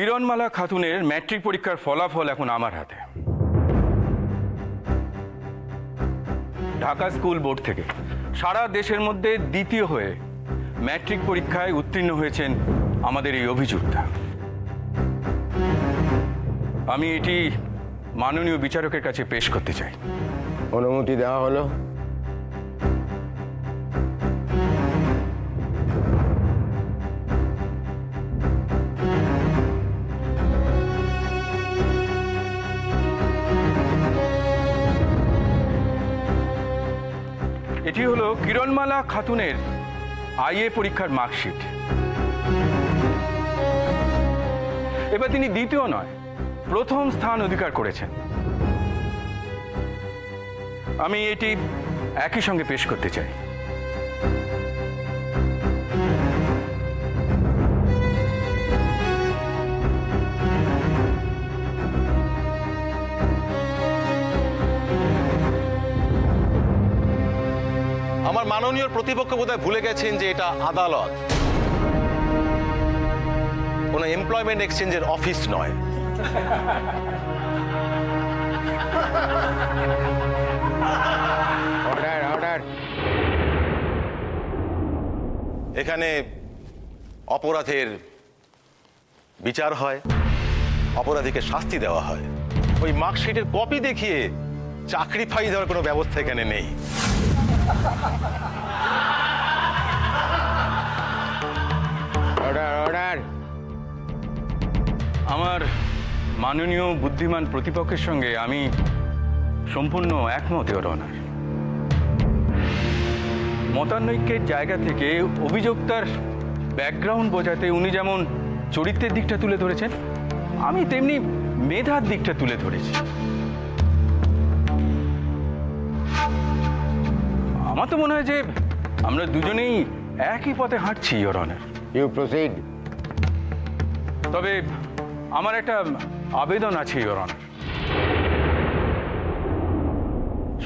কিরণমালা খাতুনের ম্যাট্রিক পরীক্ষার ফলাফল এখন আমার হাতে। ঢাকা স্কুল বোর্ড থেকে সারা দেশের মধ্যে দ্বিতীয় হয়ে ম্যাট্রিক পরীক্ষায় উত্তীর্ণ হয়েছেন আমাদের এই অভিযুক্তা। আমি এটি মাননীয় বিচারকের কাছে পেশ করতে চাই। অনুমতি দেওয়া হলো। এটি হলো কিরণমালা খাতুনের আইএ পরীক্ষার মার্কশিট। এবার তিনি দ্বিতীয় নয়, প্রথম স্থান অধিকার করেছেন। আমি এটি একই সঙ্গে পেশ করতে চাই। আমার মাননীয় প্রতিপক্ষ বোধহয় ভুলে গেছেন যে এটা আদালত, কোনো এমপ্লয়মেন্ট এক্সচেঞ্জের অফিস নয়। Order order. এখানে অপরাধের বিচার হয়, অপরাধীকে শাস্তি দেওয়া হয়। ওই মার্কশিটের কপি দেখিয়ে চাকরি পাই দেওয়ার কোনো ব্যবস্থা এখানে নেই। Order order. আমার মাননীয় বুদ্ধিমান প্রতিপক্ষের সঙ্গে আমি সম্পূর্ণ একমত, ইওর অনার। মতানৈক্যের জায়গা থেকে অভিযোক্তার ব্যাকগ্রাউন্ড বোঝাতে উনি যেমন চরিত্রের দিকটা তুলে ধরেছেন, আমি তেমনি মেধার দিকটা তুলে ধরেছি। আমার তো মনে হয় যে আমরা দুজনেই একই পথে হাঁটছি, ইওর অনার। You proceed. তবে আমার একটা আবেদন আছে, ইওর অনার।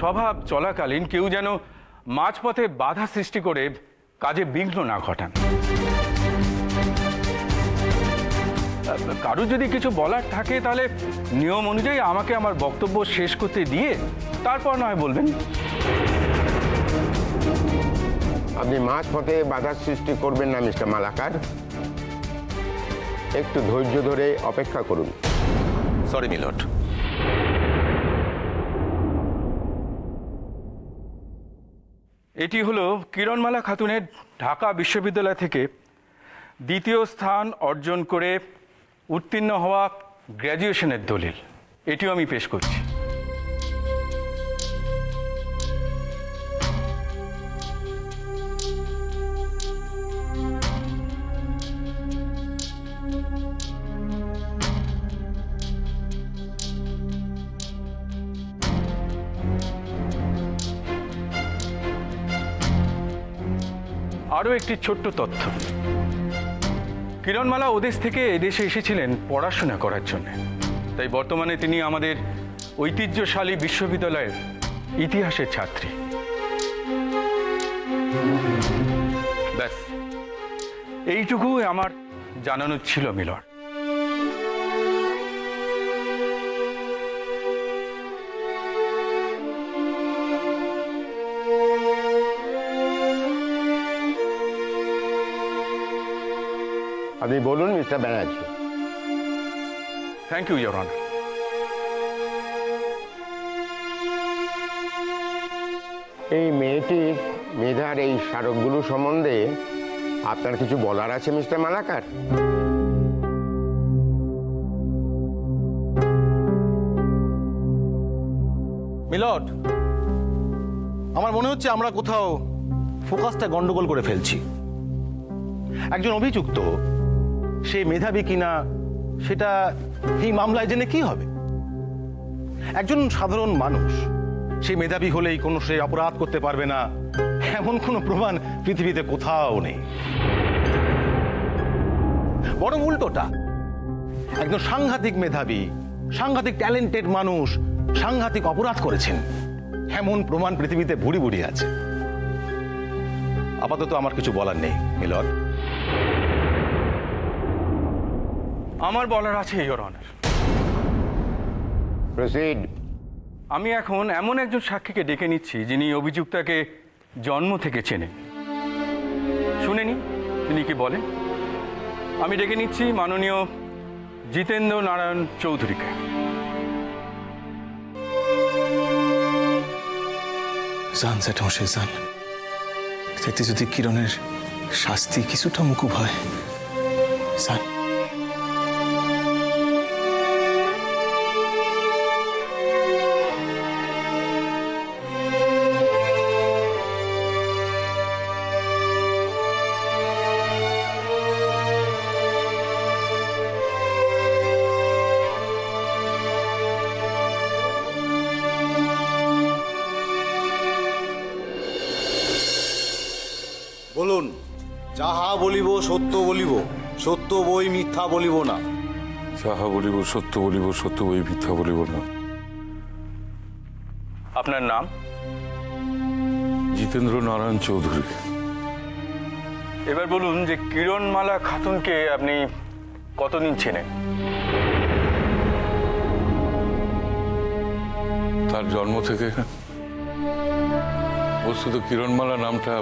সভা চলাকালীন কেউ যেন মাঝপথে বাধা সৃষ্টি করে কাজে বিঘ্ন না ঘটান। কারো যদি কিছু বলার থাকে তাহলে নিয়ম অনুযায়ী আমাকে আমার বক্তব্য শেষ করতে দিয়ে তারপর নয় বলবেন। আপনি মাঝপথে বাধার সৃষ্টি করবেন না মিস্টার মালাকার। একটু ধৈর্য ধরে অপেক্ষা করুন। সরি মিলট। এটি হলো কিরণমালা খাতুনের ঢাকা বিশ্ববিদ্যালয় থেকে দ্বিতীয় স্থান অর্জন করে উত্তীর্ণ হওয়া গ্র্যাজুয়েশনের দলিল। এটিও আমি পেশ করছি। আরও একটি ছোট্ট তথ্য, কিরণমালা ওদেশ থেকে এদেশে এসেছিলেন পড়াশোনা করার জন্য। তাই বর্তমানে তিনি আমাদের ঐতিহ্যশালী বিশ্ববিদ্যালয়ের ইতিহাসের ছাত্রী। ব্যাস এইটুকু আমার জানানো ছিল, মিলর। আপনি বলুন mister Banerjee. Thank you, your honour. এই মেয়েটির মেধার এই স্মারকগুলো সম্বন্ধে আপনার কিছু বলার আছে মিস্টার মালাকার? মিলট, আমার মনে হচ্ছে আমরা কোথাও ফোকাসটা গন্ডগোল করে ফেলছি। একজন অভিযুক্ত সে মেধাবী কিনা সেটা এই মামলায় জেনে কি হবে? একজন সাধারণ মানুষ সে মেধাবী হলেই কোনো সে অপরাধ করতে পারবে না এমন কোনো প্রমাণ পৃথিবীতে কোথাও নেই। বরং উল্টোটা, একজন সাংঘাতিক মেধাবী, সাংঘাতিক ট্যালেন্টেড মানুষ সাংঘাতিক অপরাধ করেছেন এমন প্রমাণ পৃথিবীতে ভুরি ভুরি আছে। আপাতত আমার কিছু বলার নেই মিলন। আমার বলার আছে ইওর অনার। প্রসিড। আমি এখন এমন একজন সাক্ষীকে ডেকে নিচ্ছি যিনি অভিযুক্তাকে জন্ম থেকে চেনেন। শুনেনি তিনি কি বলেন। আমি ডেকে নিচ্ছি মাননীয় জিতেন্দ্র নারায়ণ চৌধুরীকে। জান জ্যাঠামশাই জান, যাতে যদি কিরণের শাস্তি কিছুটা মুকুব হয় জান। বলুন, যাহা বলিব সত্য বলিব, সত্য বই মিথ্যা বলিব না। যাহা বলিব সত্য বলিব, সত্য বই মিথ্যা বলিব না। আপনার নাম? জিতেন্দ্র নারায়ণ চৌধুরী। এবার বলুন যে কিরণমালা খাতুনকে আপনি কতদিন চেনেন? তার জন্ম থেকে। বস্তুত কিরণমালা নামটা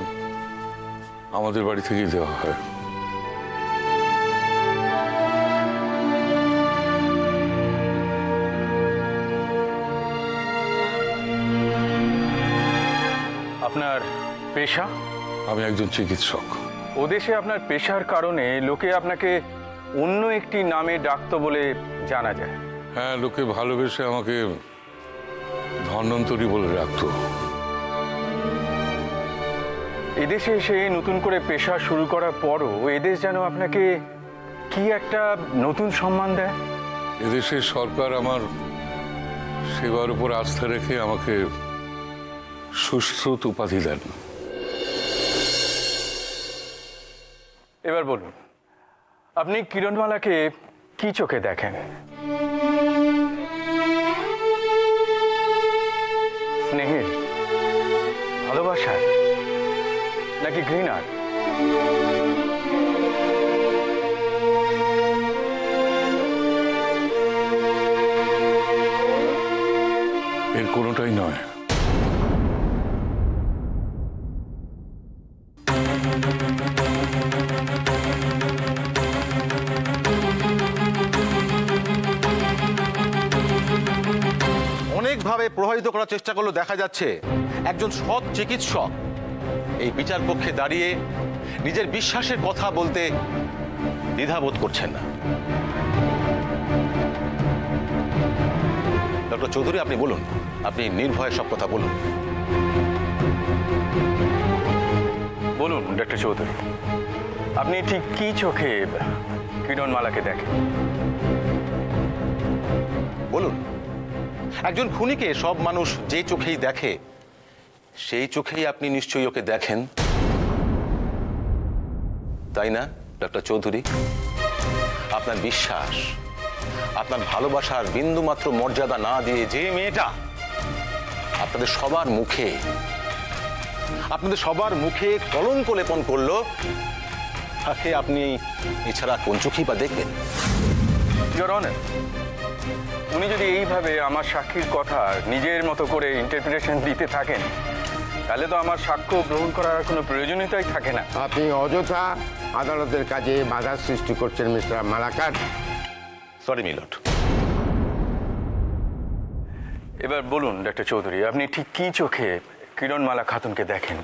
আমাদের বাড়ি থেকেই দেওয়া হয়। আপনার পেশা? আমি একজন চিকিৎসক। ওদেশে আপনার পেশার কারণে লোকে আপনাকে অন্য একটি নামে ডাকতো বলে জানা যায়। হ্যাঁ, লোকে ভালোবেসে আমাকে ধন্বন্তরী বলে রাখতো। এদেশে এসে নতুন করে পেশা শুরু করার পরও এদেশ যেন আপনাকে কি একটা নতুন সম্মান দেয়। এদেশের সরকার আমার সেবার উপর আস্থা রেখে আমাকে সুশ্রুত উপাধি দেন। এবার বলুন, আপনি কিরণমালাকে কি চোখে দেখেন? স্নেহের, ভালোবাসার, নাকি ঘৃণার? এর কোনোটাই নয়। অনেকভাবে প্রভাবিত করার চেষ্টা করলেও দেখা যাচ্ছে একজন সৎ চিকিৎসক এই বিচার কক্ষে দাঁড়িয়ে নিজের বিশ্বাসের কথা বলতে দ্বিধাবোধ করছেন না। ডক্টর চৌধুরী, আপনি বলুন, আপনি নির্ভয়ে সব কথা বলুন। বলুন ডক্টর চৌধুরী, আপনি ঠিক কি চোখে কিরণমালাকে দেখেন? বলুন, একজন খুনিকে সব মানুষ যে চোখেই দেখে সেই চোখেই আপনি নিশ্চয়ই ওকে দেখেন, তাই না ডক্টর চৌধুরী? আপনার বিশ্বাস, আপনার ভালোবাসার বিন্দুমাত্র মর্যাদা না দিয়ে যে মেয়েটা আপনাদের সবার মুখে কলঙ্ক লেপন করলো, তাকে আপনি এছাড়া কোন চোখেই বা দেখবেন? ইওর অনার, উনি যদি এইভাবে আমার সাক্ষীর কথা নিজের মতো করে ইন্টারপ্রিটেশন দিতে থাকেন তাহলে তো আমার সাক্ষ্য গ্রহণ করার কোনো প্রয়োজনীয়তাই থাকে না। আপনি অযথা আদালতের কাজে বাধা সৃষ্টি করছেন মিস্টার মালাকার। সরি মিলট। এবার বলুন ডক্টর চৌধুরী, আপনি ঠিক কি চোখে কিরণমালা খাতুনকে দেখেন?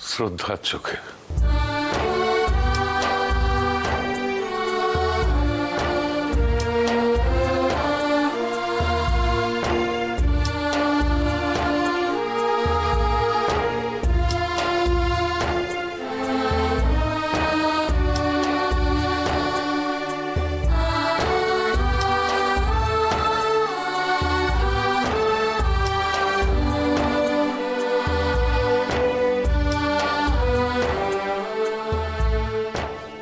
শ্রদ্ধার চোখে।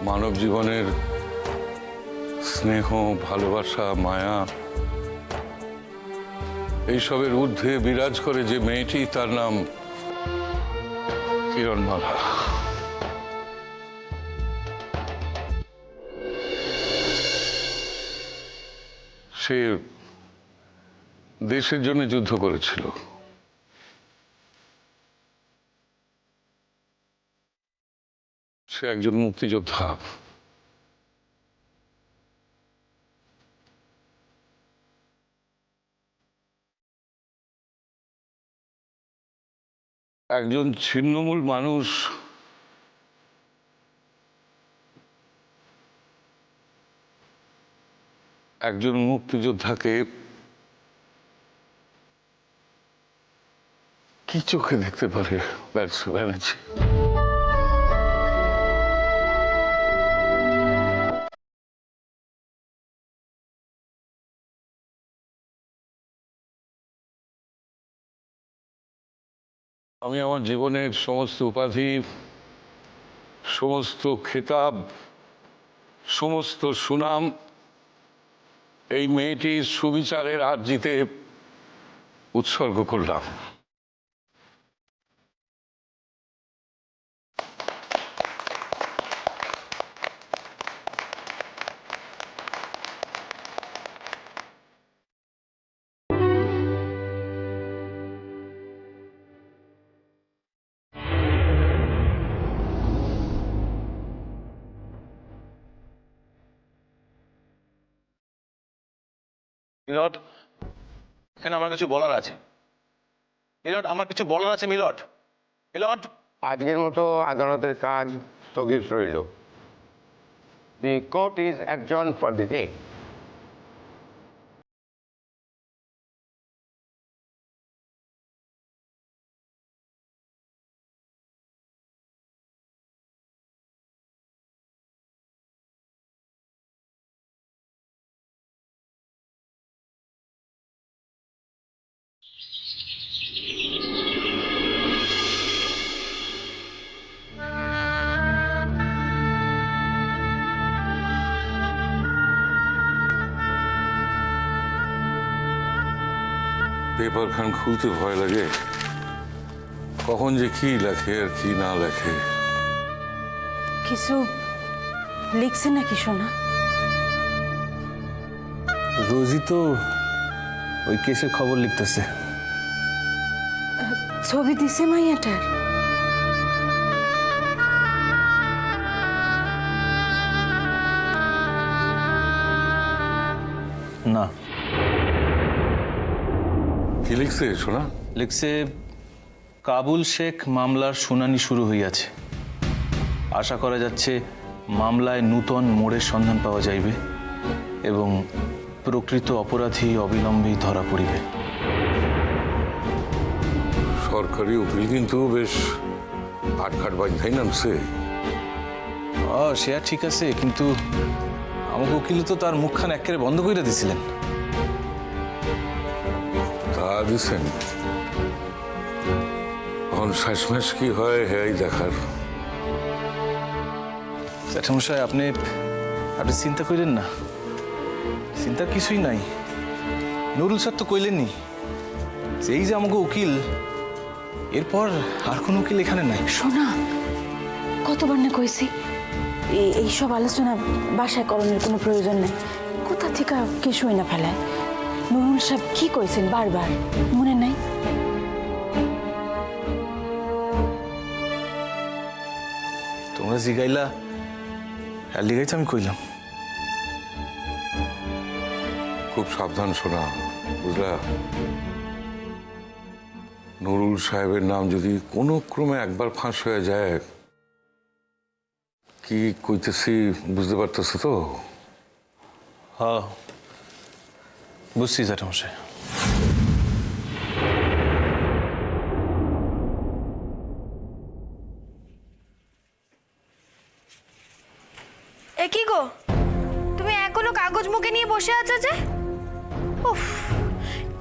মানব জীবনের স্নেহ, ভালোবাসা, মায়া এইসবের ঊর্ধ্বে বিরাজ করে যে মেয়েটি, তার নাম কিরণমালা। সে দেশের জন্য যুদ্ধ করেছিল। সে একজন মুক্তিযোদ্ধা। একজন ছিন্নমূল মানুষ একজন মুক্তিযোদ্ধাকে কি চোখে দেখতে পারে ব্যানার্জি? আমি আমার জীবনের সমস্ত উপাধি, সমস্ত খেতাব, সমস্ত সুনাম এই মেয়েটির সুবিচারের আর্জিতে উৎসর্গ করলাম। মিলট, এখানে আমার কিছু বলার আছে। মিলট, আমার কিছু বলার আছে মিলট। মিলট, আজকের মতো আদালতের কাজ স্থগিত রইল। The court is adjourned for the day. পেপারখান খুলতে ভয় লাগে, কখন যে কি লেখে আর কি না লেখে। কিছু লিখছে নাকি সোনা? রোজই তো ওই কেসের খবর লিখতেছে। ছবি দিছে মাইয়াটার? না, কি লিখছে শোনা? লিখছে কাবুল শেখ মামলার শুনানি শুরু হইয়াছে। আশা করা যাচ্ছে মামলায় নূতন মোড়ের সন্ধান পাওয়া যাইবে এবং প্রকৃত অপরাধী অবিলম্বেই ধরা পড়িবে। সরকারি উকিল কিন্তু বেশ আটঘাট বাধ্যাই নামছে। সে আর ঠিক আছে, কিন্তু আমাকে উকিল তো তার মুখখান একেবারে বন্ধ করে দিছিলেন। তা দিছেন, এখন শেষমেশ কি হয় হেয়াই দেখার। জ্যাঠামশাই, আপনি চিন্তা করেন না, চিন্তার কিছুই নাই। নুরুল স্যার তো কইলেননি যে এই যে আমাকে উকিল, এরপর আর কোন উকিল এখানে নাই। সোনা, কতবার না কইছি এইসব আলোচনা বাসায় করণের কোনো প্রয়োজন নেই। কোথা থেকে কিছুই না ফেলায়। নুরুল সাহেব কি কইছেন বারবার, মনে নাই? তোমরা জিগাইলা, আর লিগাইতে আমি কইলাম। খুব সাবধান শোনা, বুঝলা? নুরুল সাহেবের নাম যদি কোনো ক্রমে একবার ফাঁস হয়ে যায়, কি কইতেছি বুঝতে পারতেছ তো? হ্যাঁ, বুঝছি জ্যাঠামশাই। এ কি গো, তুমি এখনো কাগজ মুখে নিয়ে বসে আছো যে? উফ,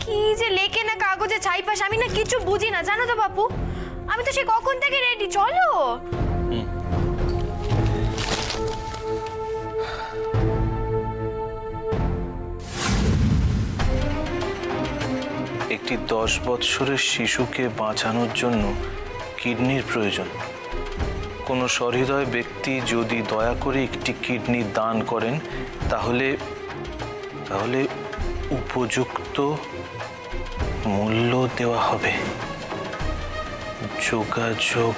কি যে লেখে না কাগজে ছাইপাশ, আমি না কিছু বুঝি না, জানো তো বাপু। আমি তো সে কখন থেকে রেডি, চলো। একটি 10 বৎসরের শিশুকে বাঁচানোর জন্য কিডনির প্রয়োজন। কোনো সহৃদয় ব্যক্তি যদি দয়া করে একটি কিডনি দান করেন, তাহলে তাহলে উপযুক্ত মূল্য দেওয়া হবে। যোগাযোগ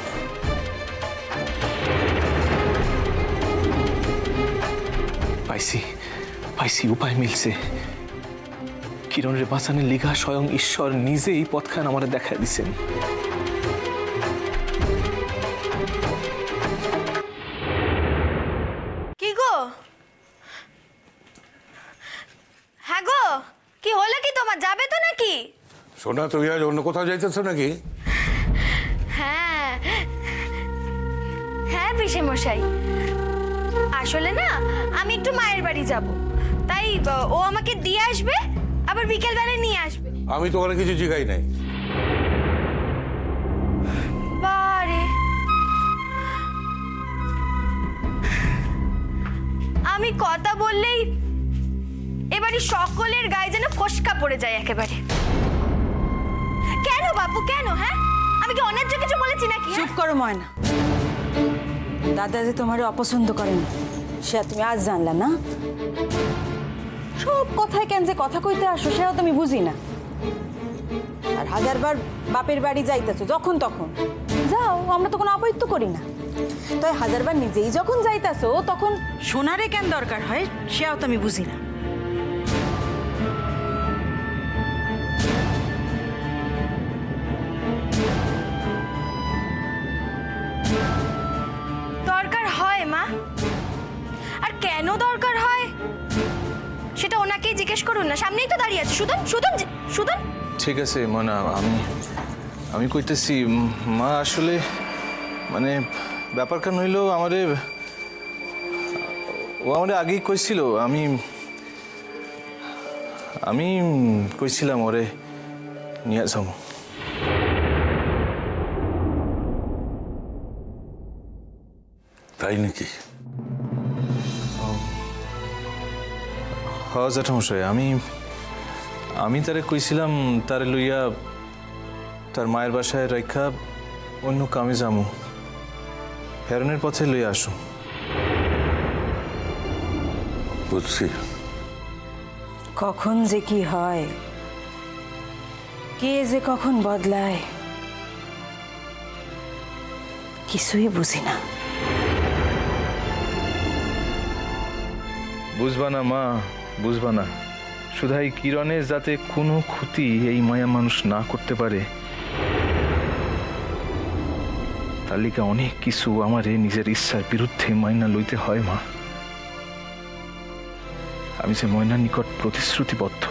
পাইছি উপায় মিলছে। কিরণের বাঁচানের লিগা স্বয়ং ঈশ্বর নিজেই পথখান আমার দেখা দিছেন। কি গো? হ্যাঁ গো, কি হলো কি তোমার? যাবে তো নাকি? সোনা, তুমি আজ অন্য কোথাও যাইতেছো নাকি? হ্যাঁ হ্যাঁ পিসে মশাই, আসলে না আমি একটু মায়ের বাড়ি যাব, তাই ও আমাকে দিয়ে আসবে, আবার বিকেল বেলায় নিয়ে আসবে। আমি তোমার কিছু জিগাই নাই। বারে, আমি কথা বললেই এবারে সকলের গায়ে যেন ফসকা পড়ে যায় একেবারে। কেন বাপু, কেন? হ্যাঁ, আমি কি অন্যায্য কিছু বলেছি নাকি? চুপ করো ময়না। দাদা যে তোমার অপছন্দ করেন সে তুমি আজ জানলা না? সব কথায় কেন যে কথা কইতে আসো সেও তুমি বুঝি না। আর হাজারবার বাপের বাড়ি যাইতেছো যখন তখন যাও, আমরা তো কোনো অবৈধ করি না। তাই হাজারবার নিজেই যখন যাইতেছো তখন সোনারে কেন দরকার হয় সেও তো আমি বুঝি না। দরকার হয় মা, আর কেন দরকার হয় সেটা ওনাকেই জিজ্ঞেস করুন না, সামনেই তো দাঁড়িয়ে আছে। সুদন সুদন সুদন। ঠিক আছে মনা, আমি কইতেছি মা, আসলে মানে ব্যাপার কেন হইলো ও আমাদের আগেই কইছিল। আমি কইছিলাম ওরে নিয়ে যাবো। তাই নাকি? হ্যাঁ জ্যাঠামশাই, আমি তারে কইছিলাম তারে লইয়া তার মায়ের বাসায় রাইখা অন্য কামে যামু, ফেরনের পথে লইয়া আসো। বুঝছি। কখন যে কি হয়, কে যে কখন বদলায় কিছুই বুঝি না। বুঝবা না মা, বুঝবা না। শুধাই কিরণের যাতে কোনো ক্ষতি এই মায়া মানুষ না করতে পারে, তালিকা অনেক কিছু আমারে নিজের ইচ্ছার বিরুদ্ধে মাইনা লইতে হয় মা। আমি যে ময়নার নিকট প্রতিশ্রুতিবদ্ধ।